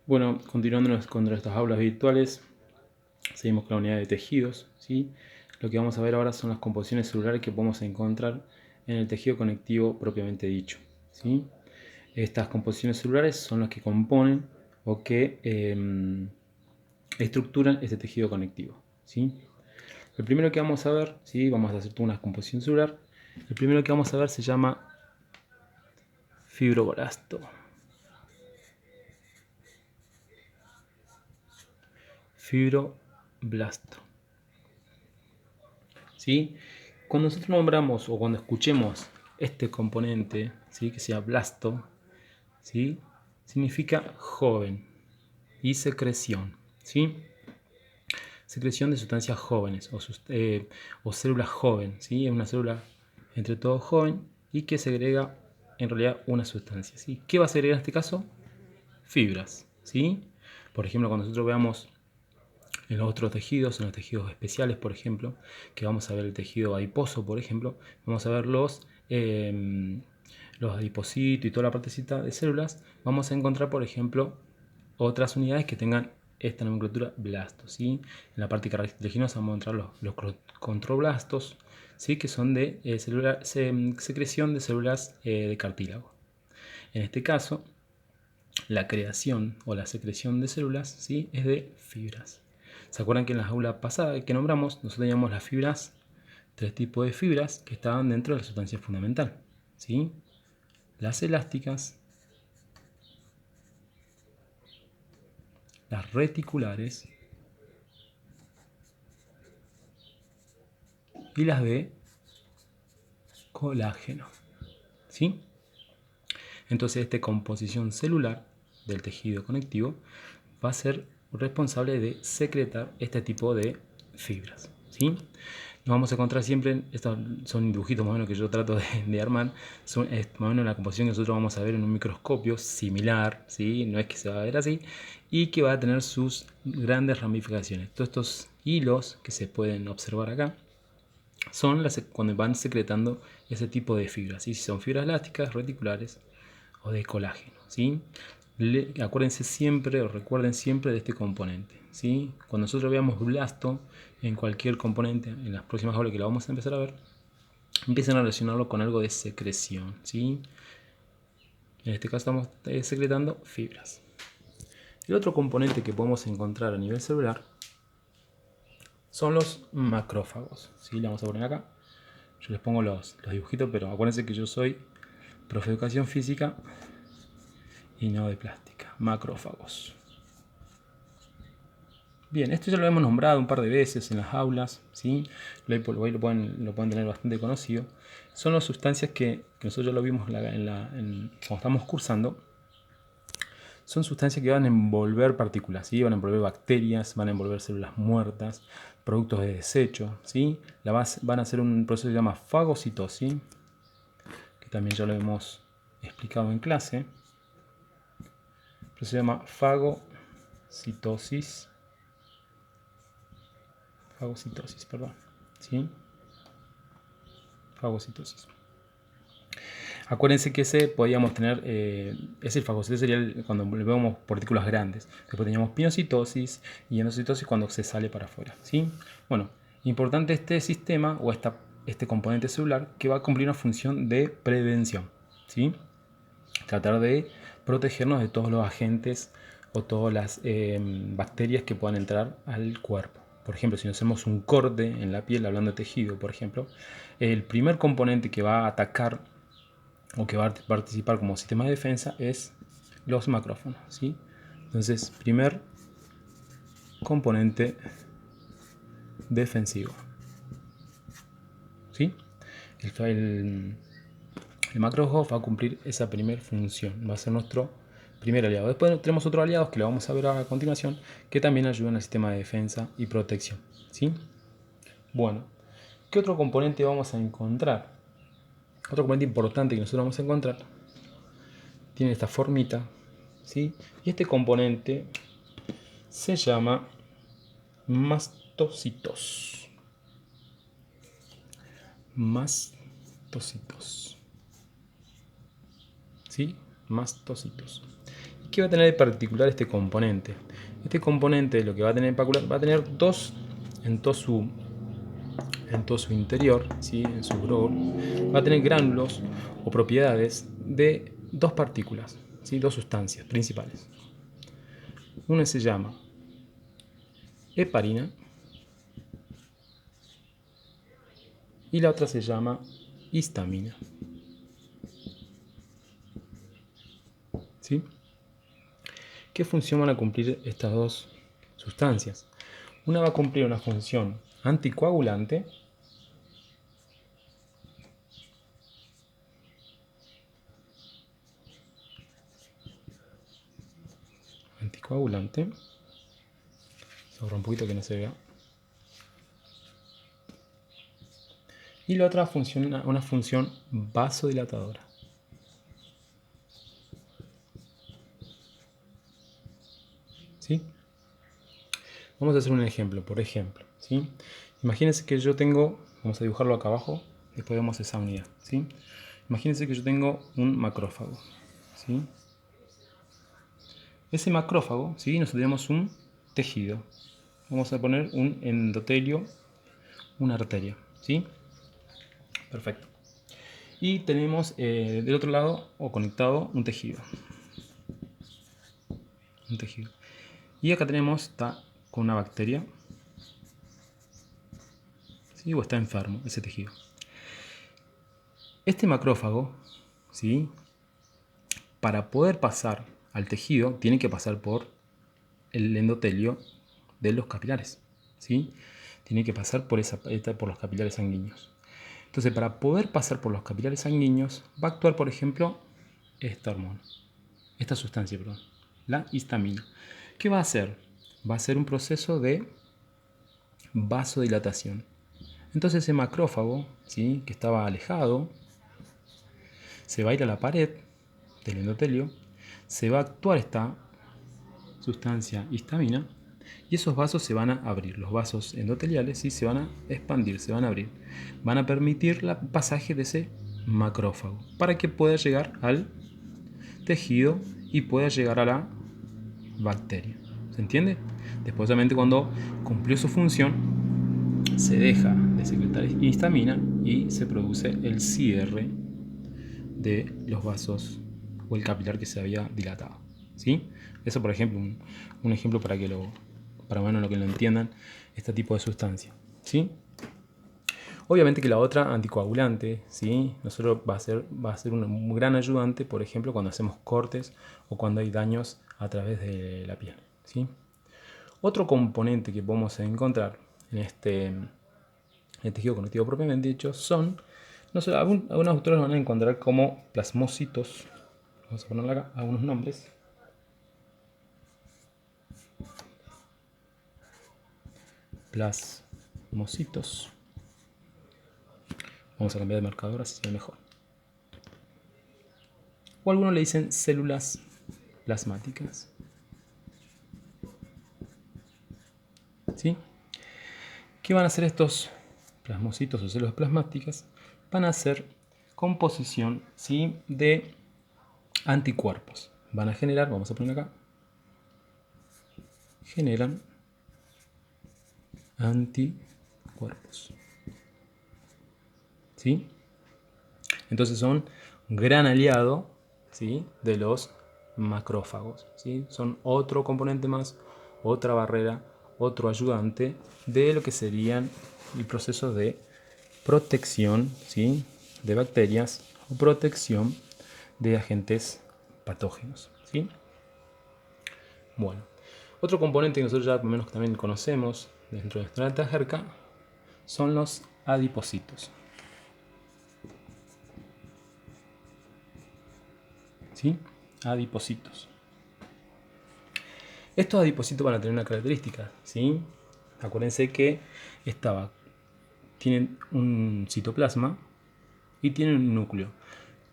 Bueno, continuando con nuestras aulas virtuales, seguimos con la unidad de tejidos, ¿sí? Lo que vamos a ver ahora son las composiciones celulares que podemos encontrar en el tejido conectivo propiamente dicho, ¿sí? Estas composiciones celulares son las que componen o que estructuran este tejido conectivo, ¿sí? El primero que vamos a ver, ¿sí? Vamos a hacer toda una composición celular. El primero que vamos a ver se llama fibroblasto. Fibroblasto. ¿Sí? Cuando nosotros nombramos o cuando escuchemos este componente, ¿sí? Que sea blasto, ¿sí? Significa joven y secreción, ¿sí? Secreción de sustancias jóvenes o célula joven, ¿sí? Es una célula entre todo joven y que segrega en realidad una sustancia, ¿sí? ¿Qué va a segregar en este caso? Fibras, ¿sí? Por ejemplo, cuando nosotros veamos en los otros tejidos, en los tejidos especiales, por ejemplo, que vamos a ver el tejido adiposo, por ejemplo, vamos a ver los adipocitos y toda la partecita de células, vamos a encontrar, por ejemplo, otras unidades que tengan esta nomenclatura blasto, ¿sí? En la parte cartilaginosa vamos a encontrar los controblastos, ¿sí? Que son de secreción de células de cartílago. En este caso, la creación o la secreción de células, ¿sí? Es de fibras. ¿Se acuerdan que en la aula pasada que nombramos, nosotros teníamos las fibras, tres tipos de fibras que estaban dentro de la sustancia fundamental, ¿sí? Las elásticas, las reticulares y las de colágeno, ¿sí? Entonces esta composición celular del tejido conectivo va a ser responsable de secretar este tipo de fibras, ¿sí? Nos vamos a encontrar siempre, estos son dibujitos más o menos que yo trato de armar, es más o menos la composición que nosotros vamos a ver en un microscopio similar, ¿sí? No es que se va a ver así, y que va a tener sus grandes ramificaciones. Todos estos hilos que se pueden observar acá son cuando van secretando ese tipo de fibras, ¿sí? Si son fibras elásticas, reticulares o de colágeno, ¿sí? Acuérdense siempre o recuerden siempre de este componente, ¿sí? Cuando nosotros veamos blasto en cualquier componente, en las próximas aulas que lo vamos a empezar a ver, empiecen a relacionarlo con algo de secreción, ¿sí? En este caso estamos secretando fibras. El otro componente que podemos encontrar a nivel celular son los macrófagos, ¿sí? Le vamos a poner acá. Yo les pongo los dibujitos, pero acuérdense que yo soy profe de educación física y no de plástica. Macrófagos. Bien, esto ya lo hemos nombrado un par de veces en las aulas, ¿sí? Lo pueden tener bastante conocido. Son las sustancias que nosotros ya lo vimos cuando estamos cursando. Son sustancias que van a envolver partículas, ¿sí? Van a envolver bacterias, van a envolver células muertas, productos de desecho, ¿sí? Van a hacer un proceso que se llama fagocitosis, que también ya lo hemos explicado en clase. El proceso se llama fagocitosis. Fagocitosis, perdón. ¿Sí? Fagocitosis. Acuérdense que ese podíamos tener, ese fagocitosis sería cuando vemos partículas grandes. Después teníamos pinocitosis y endocitosis cuando se sale para afuera, ¿sí? Bueno, importante este sistema o este componente celular que va a cumplir una función de prevención, ¿sí? Tratar de protegernos de todos los agentes o todas las bacterias que puedan entrar al cuerpo. Por ejemplo, si nos hacemos un corte en la piel, hablando de tejido, por ejemplo, el primer componente que va a atacar o que va a participar como sistema de defensa es los macrófagos, ¿sí? Entonces, primer componente defensivo, ¿sí? El macrófago va a cumplir esa primera función, va a ser nuestro primer aliado. Después tenemos otros aliados que lo vamos a ver a continuación, que también ayudan al sistema de defensa y protección, ¿sí? Bueno, ¿qué otro componente vamos a encontrar? Otro componente importante que nosotros vamos a encontrar tiene esta formita, ¿sí? Y este componente se llama mastocitos. Mastocitos. ¿Sí? Mastocitos. ¿Qué va a tener de particular este componente? Este componente lo que va a tener de particular, va a tener dos en todo su interior, ¿sí? En su grosor, va a tener gránulos o propiedades de dos partículas, ¿sí? Dos sustancias principales. Una se llama heparina y la otra se llama histamina. ¿Sí? ¿Qué función van a cumplir estas dos sustancias? Una va a cumplir una función anticoagulante sobra un poquito que no se vea, y la otra función, una función vasodilatadora. ¿Sí? Vamos a hacer un ejemplo, por ejemplo, ¿sí? Imagínense que yo tengo, vamos a dibujarlo acá abajo, después vemos esa unidad, ¿sí? Imagínense que yo tengo un macrófago, ¿sí? Ese macrófago, ¿sí? Nosotros tenemos un tejido. Vamos a poner un endotelio, una arteria, ¿sí? Perfecto. Y tenemos del otro lado, o conectado, un tejido. Un tejido. Y acá tenemos, está con una bacteria, ¿sí? O está enfermo ese tejido. Este macrófago, ¿sí? Para poder pasar al tejido, tiene que pasar por el endotelio de los capilares, ¿sí? Tiene que pasar por los capilares sanguíneos. Entonces, para poder pasar por los capilares sanguíneos, va a actuar, por ejemplo, esta sustancia, la histamina. ¿Qué va a hacer? Va a ser un proceso de vasodilatación. Entonces ese macrófago, ¿sí? Que estaba alejado, se va a ir a la pared del endotelio, se va a actuar esta sustancia histamina y esos vasos se van a abrir. Los vasos endoteliales, ¿sí? Se van a expandir, se van a abrir. Van a permitir el pasaje de ese macrófago para que pueda llegar al tejido y pueda llegar a la bacteria. ¿Se entiende? Después, obviamente, cuando cumplió su función, se deja de secretar histamina y se produce el cierre de los vasos o el capilar que se había dilatado. ¿Sí? Eso, por ejemplo, un ejemplo para que para bueno, lo que lo entiendan, este tipo de sustancia. ¿Sí? Obviamente que la otra, anticoagulante, ¿sí? Nosotros va a ser un gran ayudante, por ejemplo, cuando hacemos cortes o cuando hay daños a través de la piel. ¿Sí? Otro componente que podemos encontrar en el tejido conectivo propiamente dicho son, no sé, algunos autores lo van a encontrar como plasmocitos. Vamos a ponerle acá algunos nombres. Plasmocitos. Vamos a cambiar de marcador así se ve mejor. O algunos le dicen células plasmáticas. ¿Sí? ¿Qué van a hacer estos plasmocitos o células plasmáticas? Van a hacer composición, ¿sí? De anticuerpos. Van a generar, vamos a poner acá, generan anticuerpos. ¿Sí? Entonces son un gran aliado, ¿sí? De los macrófagos. ¿Sí? Son otro componente más, otra barrera, otro ayudante de lo que serían el proceso de protección, ¿sí? De bacterias o protección de agentes patógenos. ¿Sí? Bueno, otro componente que nosotros ya por lo menos también conocemos dentro de nuestra alta jerga son los adipocitos. ¿Sí? Adipocitos. Estos adipocitos van a tener una característica, ¿sí? Acuérdense que tienen un citoplasma y tienen un núcleo.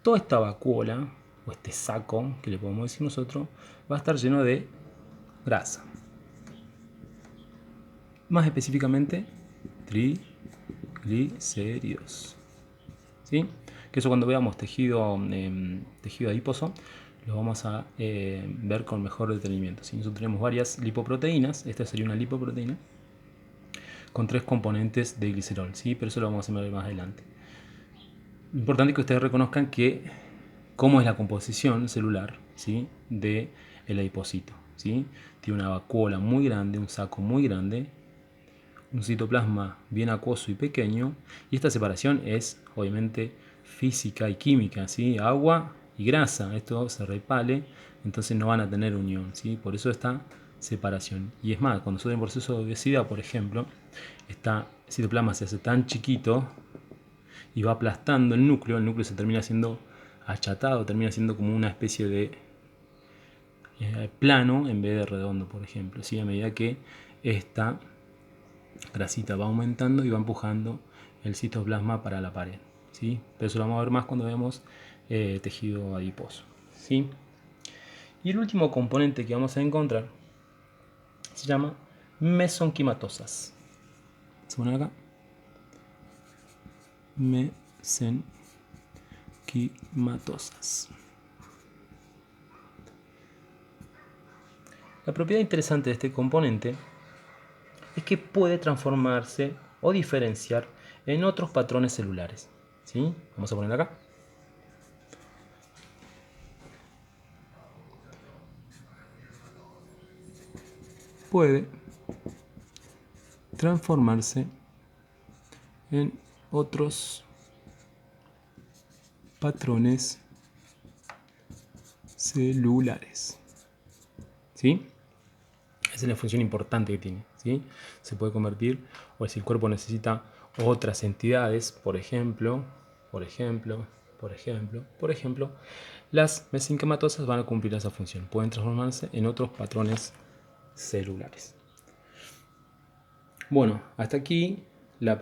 Toda esta vacuola, o este saco, que le podemos decir nosotros, va a estar lleno de grasa. Más específicamente, triglicéridos. ¿Sí? Que eso cuando veamos tejido adiposo, los vamos a ver con mejor detenimiento. Si nosotros tenemos varias lipoproteínas, esta sería una lipoproteína con 3 componentes de glicerol, ¿sí? Pero eso lo vamos a ver más adelante. Importante que ustedes reconozcan cómo es la composición celular, ¿sí? del adipocito, ¿sí? Tiene una vacuola muy grande, un saco muy grande, un citoplasma bien acuoso y pequeño, y esta separación es obviamente física y química, ¿sí? Agua y grasa, esto se repale, entonces no van a tener unión, ¿sí? Por eso esta separación. Y es más, cuando nosotros en proceso de obesidad, por ejemplo, este citoplasma se hace tan chiquito y va aplastando el núcleo se termina siendo achatado, termina siendo como una especie de plano en vez de redondo, por ejemplo, ¿sí? A medida que esta grasita va aumentando y va empujando el citoplasma para la pared, ¿sí? Pero eso lo vamos a ver más cuando vemos tejido adiposo, ¿sí? Y el último componente que vamos a encontrar se llama mesenquimatosas. ¿Se pone acá? Mesenquimatosas. La propiedad interesante de este componente es que puede transformarse o diferenciar en otros patrones celulares, ¿sí? Vamos a poner acá. Puede transformarse en otros patrones celulares, ¿sí? Esa es la función importante que tiene, ¿sí? Se puede convertir, o si el cuerpo necesita otras entidades, por ejemplo, las mesenquimatosas van a cumplir esa función. Pueden transformarse en otros patrones celulares. Bueno, hasta aquí la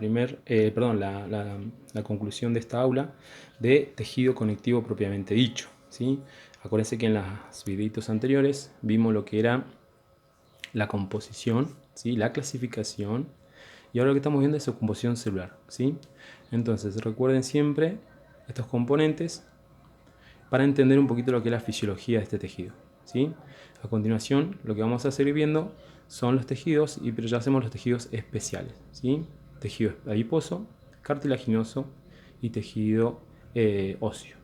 conclusión de esta aula de tejido conectivo propiamente dicho, ¿sí? Acuérdense que en los videitos anteriores vimos lo que era la composición, ¿sí? La clasificación, y ahora lo que estamos viendo es su composición celular, ¿sí? Entonces recuerden siempre estos componentes para entender un poquito lo que es la fisiología de este tejido, ¿sí? A continuación lo que vamos a seguir viendo son los tejidos, pero ya hacemos los tejidos especiales, ¿sí? Tejido adiposo, cartilaginoso y tejido óseo,